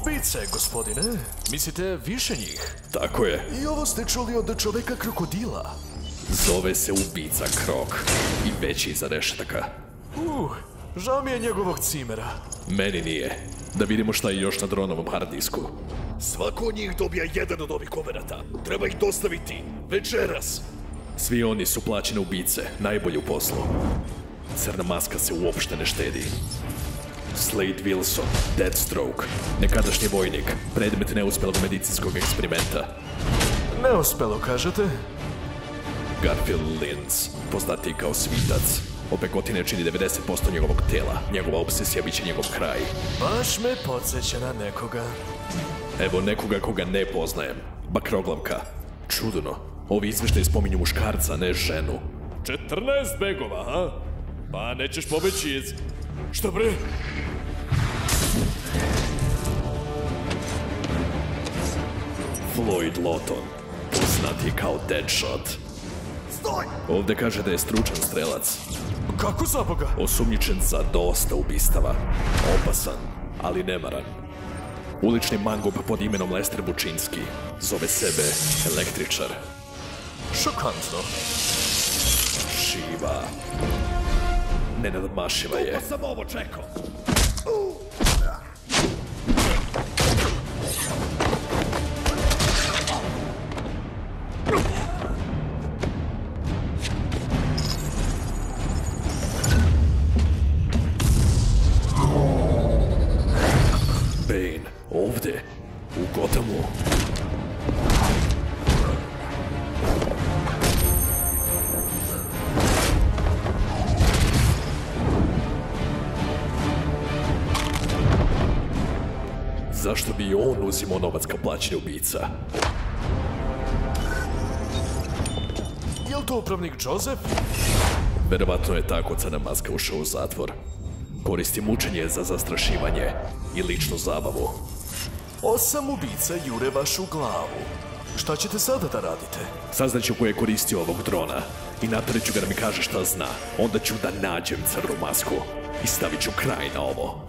Ubice, gospodine. Mislite više njih? Tako je. I ovo ste čuli od čoveka krokodila. Zove se Ubica Krok. I veći iza rešetaka. Žao mi je njegovog cimera. Meni nije. Da vidimo šta je još na dronovom hard disku. Svako od njih dobija jedan od ovih koverata. Treba ih dostaviti večeras. Svi oni su plaćene ubice, najbolji u poslu. Crna maska se uopšte ne štedi. Slade Wilson, Deathstroke, nekadašnji vojnik, predmet neuspjelog medicinskog eksperimenta. Neuspelo, kažete? Garfield Linz, poznatiji kao Svitac. Opekotine čini 90% njegovog tela. Njegova obsesija bit će njegov kraj. Baš me podsjeća na nekoga. Evo nekoga koga ne poznajem. Bakroglavka. Čudno. Ovi izveštaji spominju muškarca, ne ženu. 14 begova, ha? Pa nećeš pobeći iz... Šta bre? Floyd Lawton, poznati kao Deadshot. Stoj! Ovdje kaže da je stručan strelac. Kako za Boga? Osumnjičen za dosta ubistava. Opasan, ali nemaran. Ulični mangup pod imenom Lester Bučinski. Zove sebe Električar. Šokantno. Živa. Nenadmašiva je. Pa sam ovo čekao. Bane, ovdje, u Gothamu. Zašto bi on uzimao novac kao plaćeni ubica? Je li to upravnik Joseph? Verovatno je tako Crna maska ušao u zatvor. Koristi mučenje za zastrašivanje i ličnu zabavu. 8 ubica jure vašu glavu. Šta ćete sada da radite? Saznaću ko je koristio ovog drona i natreću ga da mi kaže šta zna. Onda ću da nađem Crnu masku i stavit ću kraj na ovo.